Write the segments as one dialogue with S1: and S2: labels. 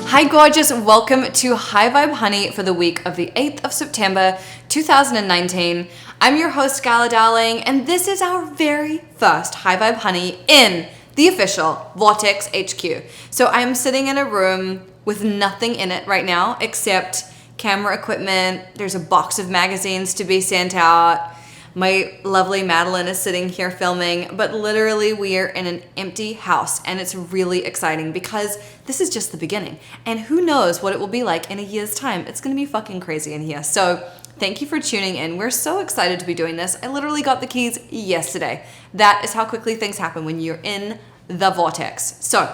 S1: Hi gorgeous, welcome to High Vibe Honey for the week of the 8th of September 2019. I'm your host Gala Darling, and this is our very first High Vibe Honey in the official Vortex HQ. So I'm sitting in a room with nothing in it right now except camera equipment. There's a box of magazines to be sent out. My lovely Madeline is sitting here filming, but literally we are in an empty house, and it's really exciting because this is just the beginning, and who knows what it will be like in a year's time. It's gonna be fucking crazy in here. So thank you for tuning in. We're so excited to be doing this. I literally got the keys yesterday. That is how quickly things happen when you're in the vortex. So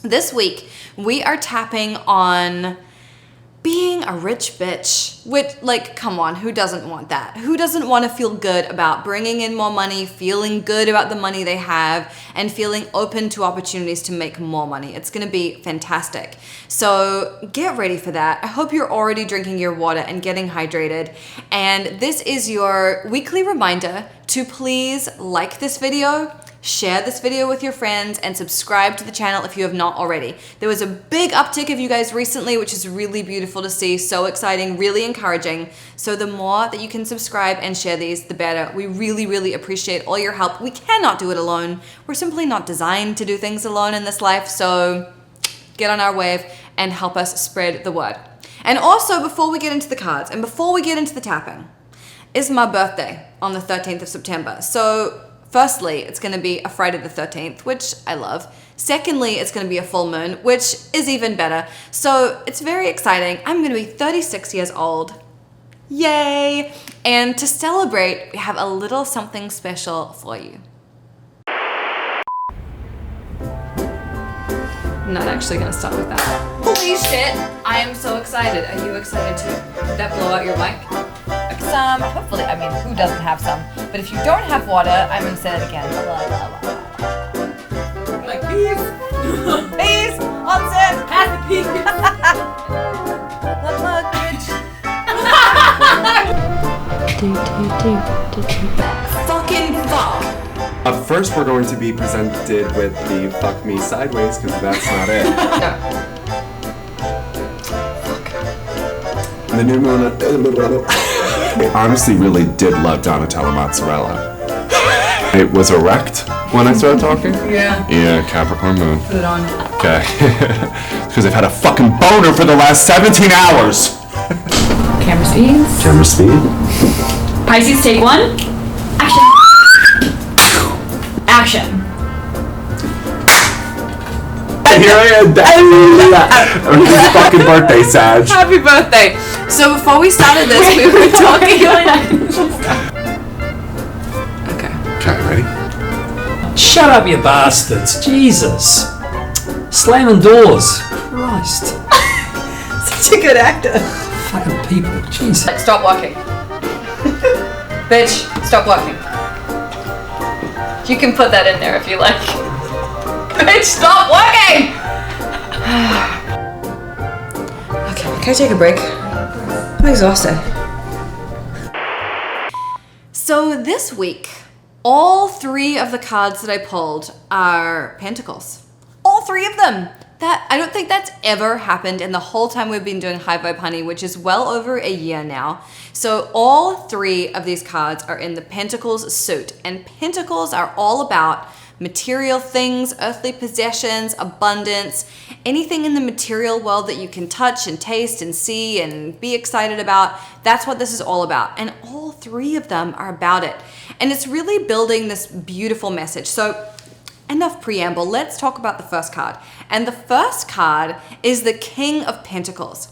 S1: this week we are tapping on being a rich bitch, which, like, come on, who doesn't want that? Who doesn't want to feel good about bringing in more money, feeling good about the money they have, and feeling open to opportunities to make more money? It's going to be fantastic. So get ready for that. I hope you're already drinking your water and getting hydrated. And this is your weekly reminder to please like this video, share this video with your friends, and subscribe to the channel if you have not already. There was a big uptick of you guys recently, which is really beautiful to see. So exciting, really encouraging. So the more that you can subscribe and share these, the better. We really, really appreciate all your help. We cannot do it alone. We're simply not designed to do things alone in this life. So get on our wave and help us spread the word. And also, before we get into the cards and before we get into the tapping, is my birthday on the 13th of September. So firstly, it's going to be a Friday the 13th, which I love. Secondly, it's going to be a full moon, which is even better. So it's very exciting. I'm going to be 36 years old. Yay! And to celebrate, we have a little something special for you. I'm not actually going to start with that. Holy shit! I am so excited. Are you excited too? Did that blow out your mic? Some, hopefully, I mean, who doesn't have some? But if you don't have water, I'm gonna say it again. Blah, blah, blah.
S2: Like peas.
S1: Peas on set.
S2: Pass the peas.
S1: Fucking fuck.
S3: Up first, we're going to be presented with the fuck me sideways, because that's not it. The new moon. I honestly really did love Donatella Mozzarella. It was erect when I started talking.
S1: Yeah.
S3: Yeah, Capricorn moon.
S1: Put it on.
S3: Okay. Because I've had a fucking boner for the last 17 hours.
S2: Camera speeds.
S3: Camera speed.
S2: Pisces, take one. Action. Action.
S3: Here I am. Happy fucking birthday, Sag.
S1: Happy birthday. So before we started this, we were talking.
S3: Okay, ready?
S4: Shut up, you bastards. Jesus. Slamming doors. Christ.
S1: Such a good actor.
S4: Fucking people. Jesus.
S1: Stop walking. Bitch, stop walking. You can put that in there if you like. Bitch, stop walking! Okay, can I take a break? I'm exhausted. So this week, all three of the cards that I pulled are pentacles. All three of them. I don't think that's ever happened in the whole time we've been doing High Vibe Honey, which is well over a year now. So all three of these cards are in the Pentacles suit, and Pentacles are all about material things, earthly possessions, abundance, anything in the material world that you can touch and taste and see and be excited about. That's what this is all about. And all three of them are about it. And it's really building this beautiful message. So enough preamble, let's talk about the first card. And the first card is the King of Pentacles.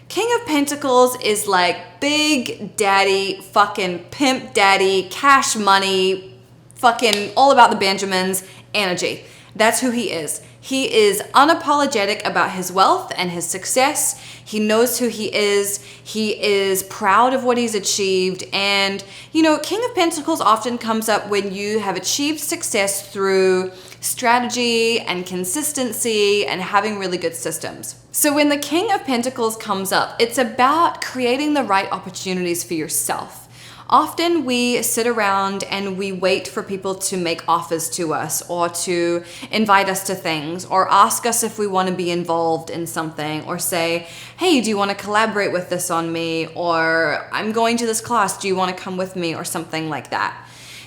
S1: King of Pentacles is like big daddy, fucking pimp daddy, cash money, fucking all about the Benjamins energy. That's who he is. He is unapologetic about his wealth and his success. He knows who he is. He is proud of what he's achieved. And, you know, King of Pentacles often comes up when you have achieved success through strategy and consistency and having really good systems. So when the King of Pentacles comes up, it's about creating the right opportunities for yourself. Often we sit around and we wait for people to make offers to us or to invite us to things or ask us if we want to be involved in something or say, hey, do you want to collaborate with this on me? Or I'm going to this class, do you want to come with me? Or something like that.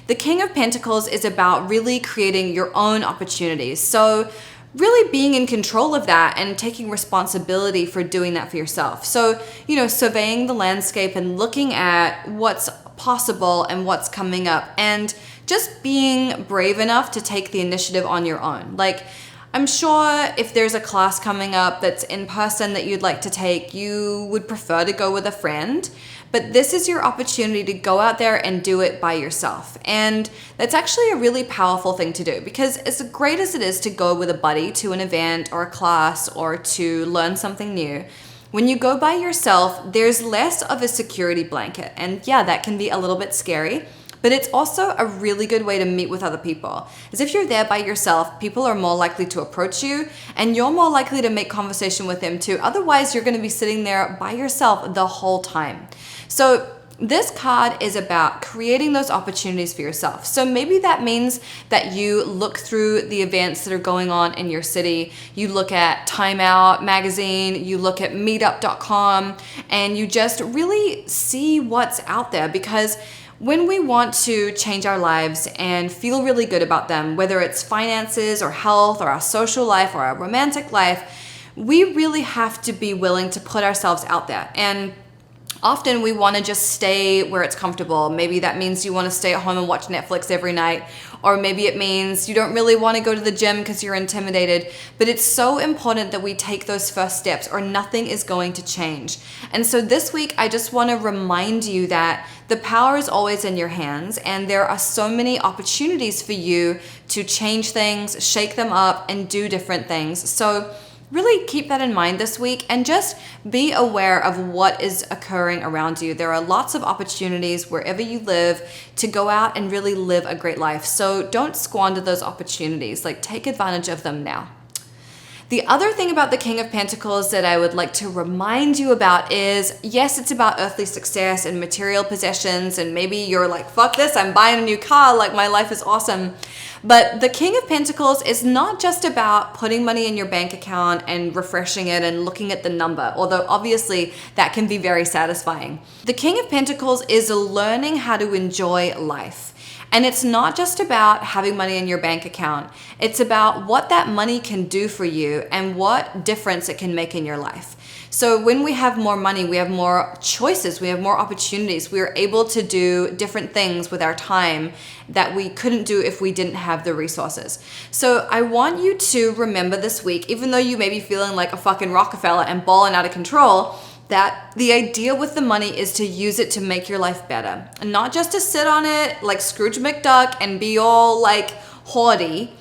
S1: The King of Pentacles is about really creating your own opportunities. So really being in control of that and taking responsibility for doing that for yourself. So, surveying the landscape and looking at what's possible and what's coming up and just being brave enough to take the initiative on your own. Like, I'm sure if there's a class coming up that's in person that you'd like to take, you would prefer to go with a friend. But this is your opportunity to go out there and do it by yourself. And that's actually a really powerful thing to do, because as great as it is to go with a buddy to an event or a class or to learn something new, when you go by yourself, there's less of a security blanket. And yeah, that can be a little bit scary, but it's also a really good way to meet with other people. As if you're there by yourself, people are more likely to approach you and you're more likely to make conversation with them too. Otherwise, you're going to be sitting there by yourself the whole time. So this card is about creating those opportunities for yourself. So maybe that means that you look through the events that are going on in your city. You look at Time Out magazine, you look at meetup.com, and you just really see what's out there. Because when we want to change our lives and feel really good about them, whether it's finances or health or our social life or our romantic life, we really have to be willing to put ourselves out there. And often we want to just stay where it's comfortable. Maybe that means you want to stay at home and watch Netflix every night. Or maybe it means you don't really want to go to the gym because you're intimidated. But it's so important that we take those first steps or nothing is going to change. And so this week, I just want to remind you that the power is always in your hands and there are so many opportunities for you to change things, shake them up, and do different things. So really keep that in mind this week and just be aware of what is occurring around you. There are lots of opportunities wherever you live to go out and really live a great life. So don't squander those opportunities. Like, take advantage of them now. The other thing about the King of Pentacles that I would like to remind you about is, yes, it's about earthly success and material possessions, and maybe you're like, fuck this, I'm buying a new car, like my life is awesome. But the King of Pentacles is not just about putting money in your bank account and refreshing it and looking at the number, although obviously that can be very satisfying. The King of Pentacles is learning how to enjoy life. And it's not just about having money in your bank account. It's about what that money can do for you and what difference it can make in your life. So when we have more money, we have more choices, we have more opportunities. We are able to do different things with our time that we couldn't do if we didn't have the resources. So I want you to remember this week, even though you may be feeling like a fucking Rockefeller and balling out of control, that the idea with the money is to use it to make your life better. And not just to sit on it like Scrooge McDuck and be all like hoardy.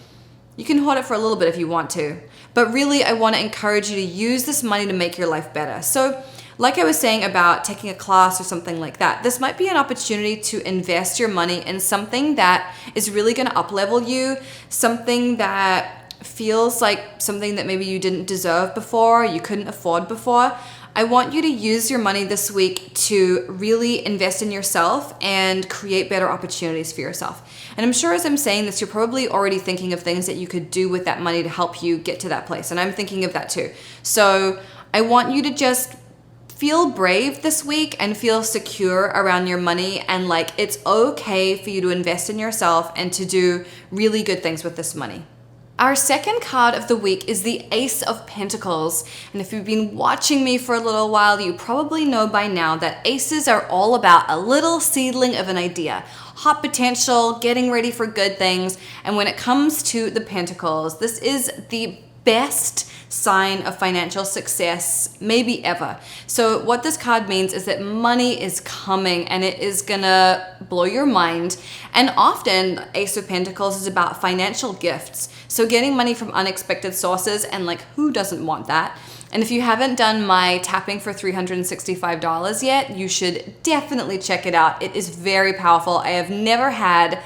S1: You can hoard it for a little bit if you want to. But really, I want to encourage you to use this money to make your life better. So like I was saying about taking a class or something like that, this might be an opportunity to invest your money in something that is really going to up-level you, something that feels like something that maybe you didn't deserve before, you couldn't afford before. I want you to use your money this week to really invest in yourself and create better opportunities for yourself. And I'm sure as I'm saying this, you're probably already thinking of things that you could do with that money to help you get to that place. And I'm thinking of that too. So I want you to just feel brave this week and feel secure around your money, and like it's okay for you to invest in yourself and to do really good things with this money. Our second card of the week is the Ace of Pentacles. And if you've been watching me for a little while, you probably know by now that aces are all about a little seedling of an idea, hot potential, getting ready for good things. And when it comes to the Pentacles, this is the best sign of financial success maybe ever. So what this card means is that money is coming and it is gonna blow your mind. And often Ace of Pentacles is about financial gifts. So getting money from unexpected sources, and like who doesn't want that? And if you haven't done my tapping for $365 yet, you should definitely check it out. It is very powerful. I have never had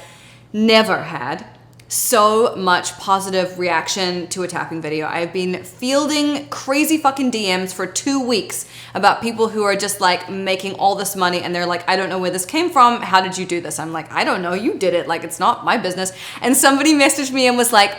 S1: so much positive reaction to a tapping video. I've been fielding crazy fucking DMs for 2 weeks about people who are just like making all this money and they're like, I don't know where this came from. How did you do this? I'm like, I don't know. You did it. Like, it's not my business. And somebody messaged me and was like,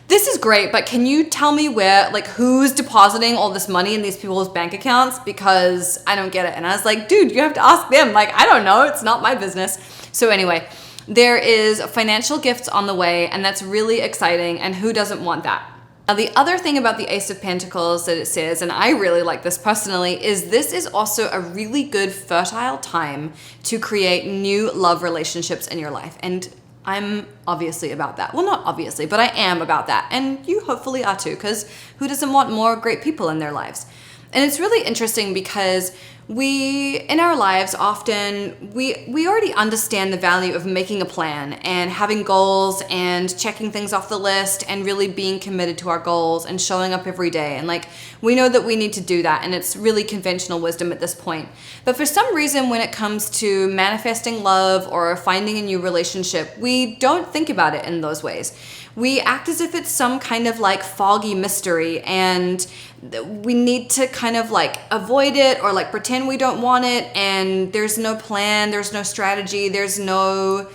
S1: this is great, but can you tell me where, like, who's depositing all this money in these people's bank accounts? Because I don't get it. And I was like, dude, you have to ask them. Like, I don't know. It's not my business. So anyway, there is financial gifts on the way, and that's really exciting. And who doesn't want that? Now, the other thing about the Ace of Pentacles that it says, and I really like this personally, is this is also a really good fertile time to create new love relationships in your life. And I'm obviously about that. Well, not obviously, but I am about that. And you hopefully are too, because who doesn't want more great people in their lives? And it's really interesting because we, in our lives, often, we already understand the value of making a plan and having goals and checking things off the list and really being committed to our goals and showing up every day. And like, we know that we need to do that, and it's really conventional wisdom at this point. But for some reason, when it comes to manifesting love or finding a new relationship, we don't think about it in those ways. We act as if it's some kind of like foggy mystery, and we need to kind of like avoid it or like pretend we don't want it, and there's no plan, there's no strategy, there's no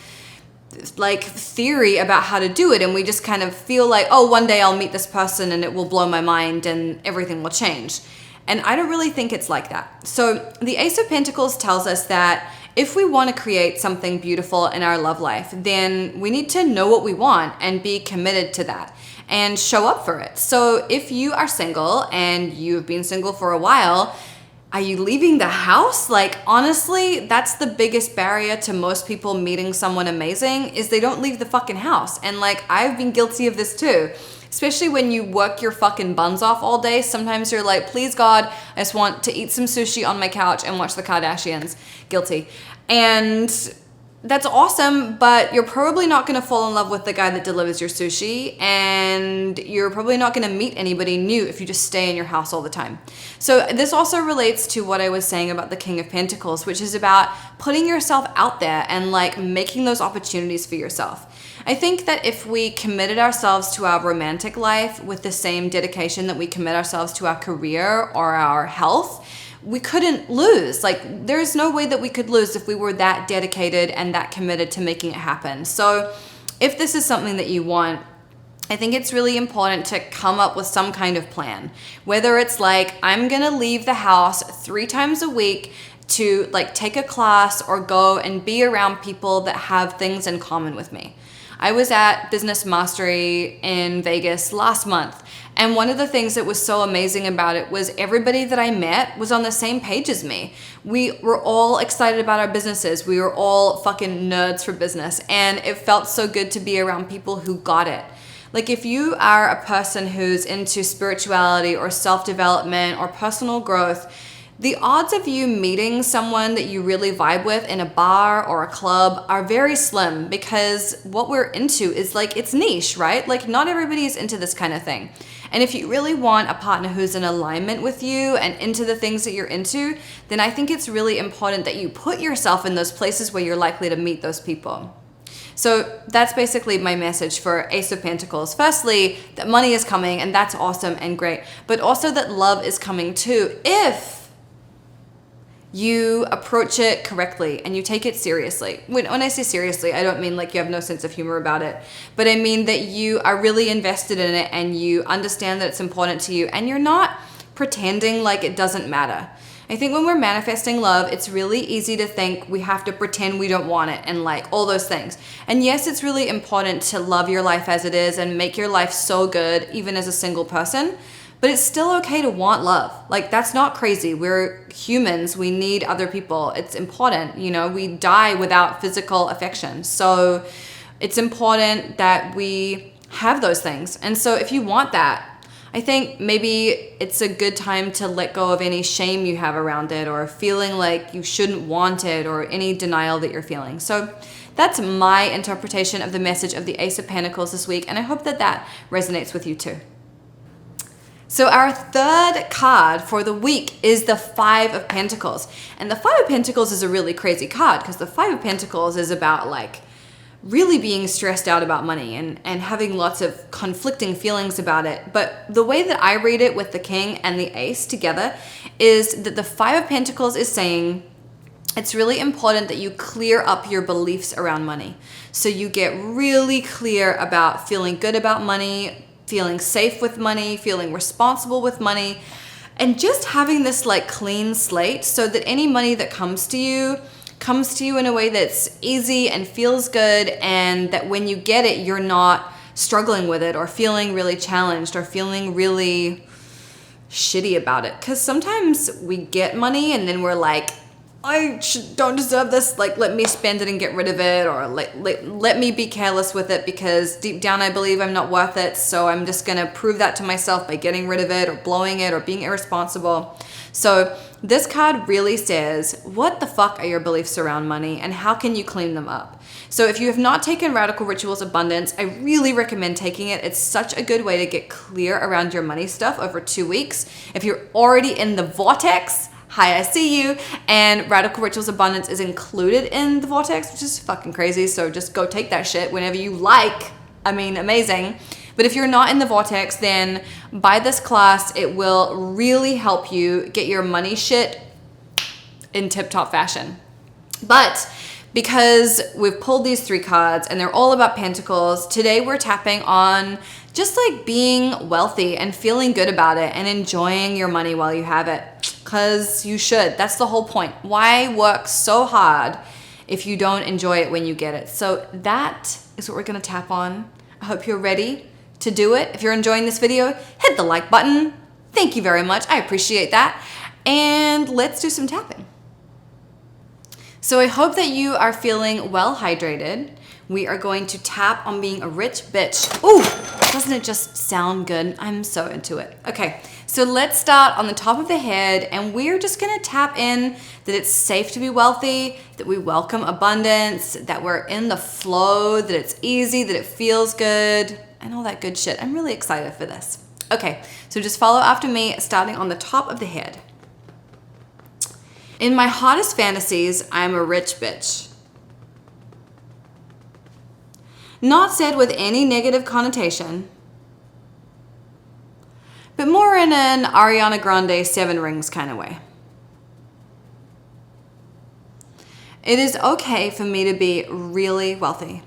S1: like theory about how to do it, and we just kind of feel like, oh, one day I'll meet this person and it will blow my mind and everything will change. And I don't really think it's like that. So the Ace of Pentacles tells us that if we want to create something beautiful in our love life, then we need to know what we want and be committed to that and show up for it. So if you are single and you've been single for a while, are you leaving the house? Like, honestly, that's the biggest barrier to most people meeting someone amazing, is they don't leave the fucking house. And like, I've been guilty of this too. Especially when you work your fucking buns off all day. Sometimes you're like, please God, I just want to eat some sushi on my couch and watch the Kardashians. Guilty. And that's awesome, but you're probably not going to fall in love with the guy that delivers your sushi, and you're probably not going to meet anybody new if you just stay in your house all the time. So this also relates to what I was saying about the King of Pentacles, which is about putting yourself out there and like making those opportunities for yourself. I think that if we committed ourselves to our romantic life with the same dedication that we commit ourselves to our career or our health, we couldn't lose. Like, there's no way that we could lose if we were that dedicated and that committed to making it happen. So if this is something that you want, I think it's really important to come up with some kind of plan. Whether it's like, I'm gonna leave the house 3 times a week to like take a class or go and be around people that have things in common with me. I was at Business Mastery in Vegas last month, and one of the things that was so amazing about it was everybody that I met was on the same page as me. We were all excited about our businesses. We were all fucking nerds for business, and it felt so good to be around people who got it. Like, if you are a person who's into spirituality or self-development or personal growth, the odds of you meeting someone that you really vibe with in a bar or a club are very slim, because what we're into is like, it's niche, right? Like, not everybody is into this kind of thing. And if you really want a partner who's in alignment with you and into the things that you're into, then I think it's really important that you put yourself in those places where you're likely to meet those people. So that's basically my message for Ace of Pentacles. Firstly, that money is coming, and that's awesome and great, but also that love is coming too, if you approach it correctly and you take it seriously. When I say seriously, I don't mean like you have no sense of humor about it, but I mean that you are really invested in it and you understand that it's important to you, and you're not pretending like it doesn't matter. I think when we're manifesting love, it's really easy to think we have to pretend we don't want it and like all those things. And yes, it's really important to love your life as it is and make your life so good, even as a single person. But it's still okay to want love. Like, that's not crazy. We're humans. We need other people. It's important. You know, we die without physical affection. So it's important that we have those things. And so if you want that, I think maybe it's a good time to let go of any shame you have around it, or feeling like you shouldn't want it, or any denial that you're feeling. So that's my interpretation of the message of the Ace of Pentacles this week. And I hope that that resonates with you too. So our third card for the week is the Five of Pentacles. And the Five of Pentacles is a really crazy card, because the Five of Pentacles is about like really being stressed out about money and having lots of conflicting feelings about it. But the way that I read it with the king and the ace together is that the Five of Pentacles is saying it's really important that you clear up your beliefs around money. So you get really clear about feeling good about money, feeling safe with money, feeling responsible with money, and just having this like clean slate so that any money that comes to you in a way that's easy and feels good, and that when you get it, you're not struggling with it or feeling really challenged or feeling really shitty about it. Because sometimes we get money and then we're like, don't deserve this, like let me spend it and get rid of it, or let me be careless with it because deep down I believe I'm not worth it, so I'm just gonna prove that to myself by getting rid of it or blowing it or being irresponsible. So this card really says, what the fuck are your beliefs around money and how can you clean them up? So if you have not taken Radical Rituals Abundance, I really recommend taking it. It's such a good way to get clear around your money stuff over 2 weeks. If you're already in the vortex, hi, I see you. And Radical Rituals Abundance is included in the vortex, which is fucking crazy. So just go take that shit whenever you like. I mean, amazing. But if you're not in the vortex, then buy this class. It will really help you get your money shit in tip-top fashion. But because we've pulled these 3 cards and they're all about pentacles, today we're tapping on just like being wealthy and feeling good about it and enjoying your money while you have it. Because you should. That's the whole point. Why work so hard if you don't enjoy it when you get it? So that is what we're going to tap on. I hope you're ready to do it. If you're enjoying this video, hit the like button. Thank you very much. I appreciate that. And let's do some tapping. So I hope that you are feeling well hydrated. We are going to tap on being a rich bitch. Ooh, doesn't it just sound good? I'm so into it. Okay, so let's start on the top of the head, and we're just gonna tap in that it's safe to be wealthy, that we welcome abundance, that we're in the flow, that it's easy, that it feels good, and all that good shit. I'm really excited for this. Okay, so just follow after me, starting on the top of the head. In my hottest fantasies, I'm a rich bitch. Not said with any negative connotation, but more in an Ariana Grande 7 Rings kind of way. It is okay for me to be really wealthy.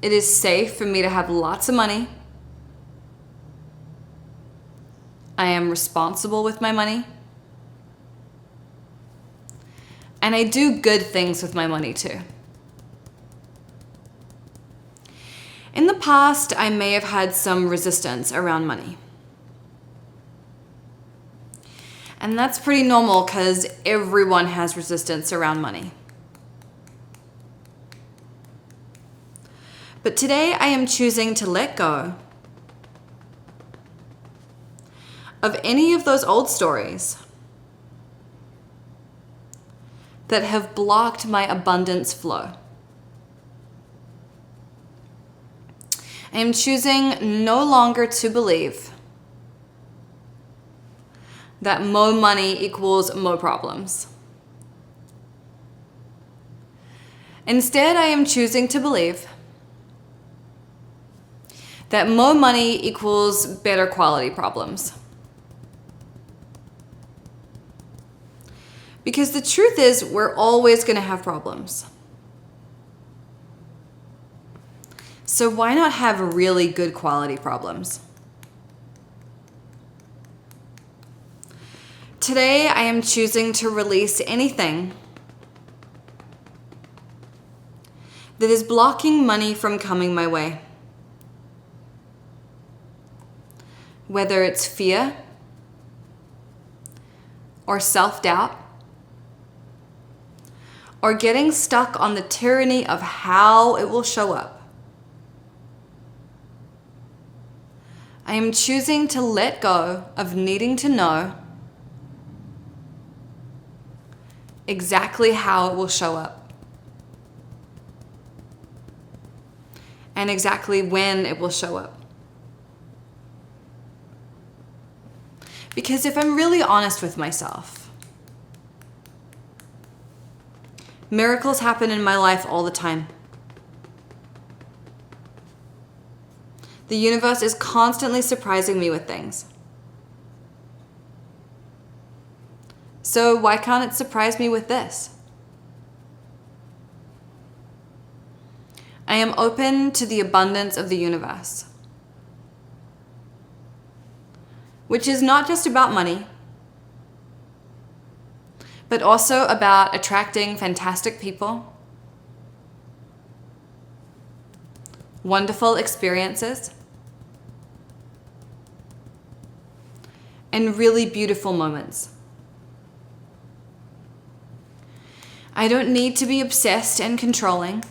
S1: It is safe for me to have lots of money. I am responsible with my money. And I do good things with my money too. In the past, I may have had some resistance around money. And that's pretty normal because everyone has resistance around money. But today I am choosing to let go of any of those old stories that have blocked my abundance flow. I am choosing no longer to believe that more money equals more problems. Instead, I am choosing to believe that more money equals better quality problems. Because the truth is, we're always going to have problems. So why not have really good quality problems? Today, I am choosing to release anything that is blocking money from coming my way. Whether it's fear or self-doubt, or getting stuck on the tyranny of how it will show up. I am choosing to let go of needing to know exactly how it will show up and exactly when it will show up. Because if I'm really honest with myself, Miracles happen in my life all the time. The universe is constantly surprising me with things. So why can't it surprise me with this? I am open to the abundance of the universe, which is not just about money, but also about attracting fantastic people, wonderful experiences, and really beautiful moments. I don't need to be obsessed and controlling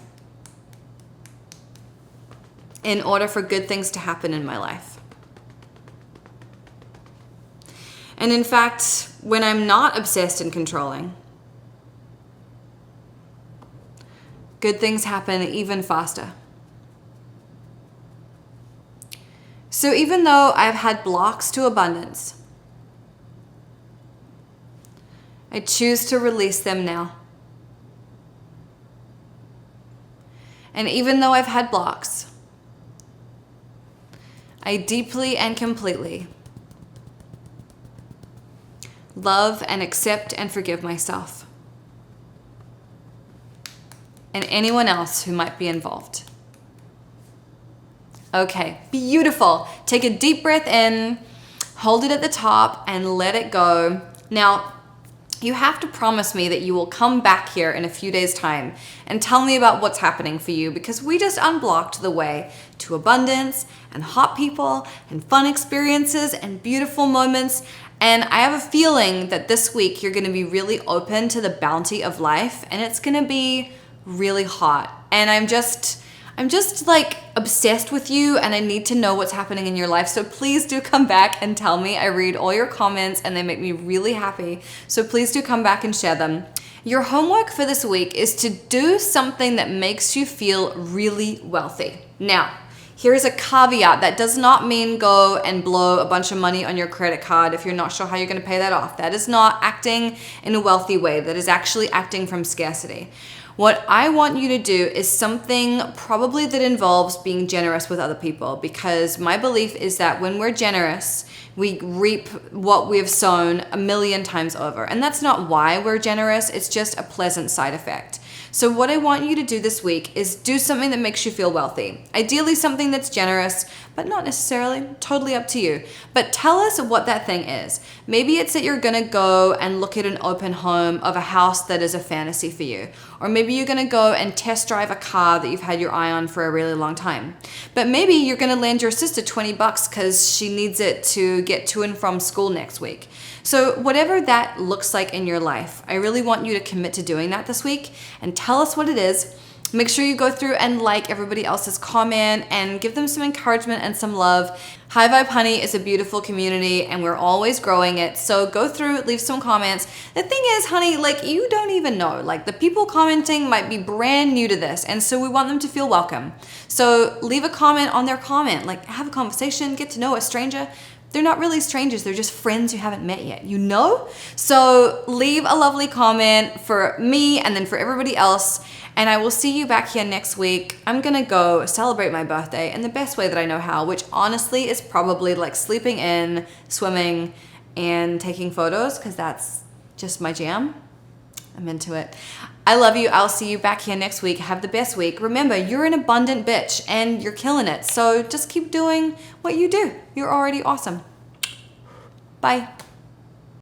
S1: in order for good things to happen in my life. And in fact, when I'm not obsessed and controlling, good things happen even faster. So even though I've had blocks to abundance, I choose to release them now. And even though I've had blocks, I deeply and completely love and accept and forgive myself and anyone else who might be involved. Okay, beautiful. Take a deep breath in, hold it at the top, and let it go. Now, you have to promise me that you will come back here in a few days' time and tell me about what's happening for you, because we just unblocked the way to abundance and hot people and fun experiences and beautiful moments. And I have a feeling that this week you're going to be really open to the bounty of life, and it's going to be really hot. And I'm just like obsessed with you, and I need to know what's happening in your life. So please do come back and tell me. I read all your comments and they make me really happy. So please do come back and share them. Your homework for this week is to do something that makes you feel really wealthy. Now, here's a caveat. That does not mean go and blow a bunch of money on your credit card if you're not sure how you're going to pay that off. That is not acting in a wealthy way. That is actually acting from scarcity. What I want you to do is something probably that involves being generous with other people, because my belief is that when we're generous, we reap what we've sown 1,000,000 times over. And that's not why we're generous. It's just a pleasant side effect. So what I want you to do this week is do something that makes you feel wealthy. Ideally something that's generous, but not necessarily, totally up to you. But tell us what that thing is. Maybe it's that you're gonna go and look at an open home of a house that is a fantasy for you. Or maybe you're gonna go and test drive a car that you've had your eye on for a really long time. But maybe you're gonna lend your sister $20 because she needs it to get to and from school next week. So whatever that looks like in your life, I really want you to commit to doing that this week and tell us what it is. Make sure you go through and like everybody else's comment and give them some encouragement and some love. High Vibe Honey is a beautiful community and we're always growing it. So go through, leave some comments. The thing is, honey, like you don't even know. Like the people commenting might be brand new to this, and so we want them to feel welcome. So leave a comment on their comment, like have a conversation, get to know a stranger. They're not really strangers, they're just friends you haven't met yet, you know? So leave a lovely comment for me and then for everybody else, and I will see you back here next week. I'm gonna go celebrate my birthday in the best way that I know how, which honestly is probably like sleeping in, swimming, and taking photos, because that's just my jam. I'm into it. I love you. I'll see you back here next week. Have the best week. Remember, you're an abundant bitch and you're killing it. So just keep doing what you do. You're already awesome. Bye.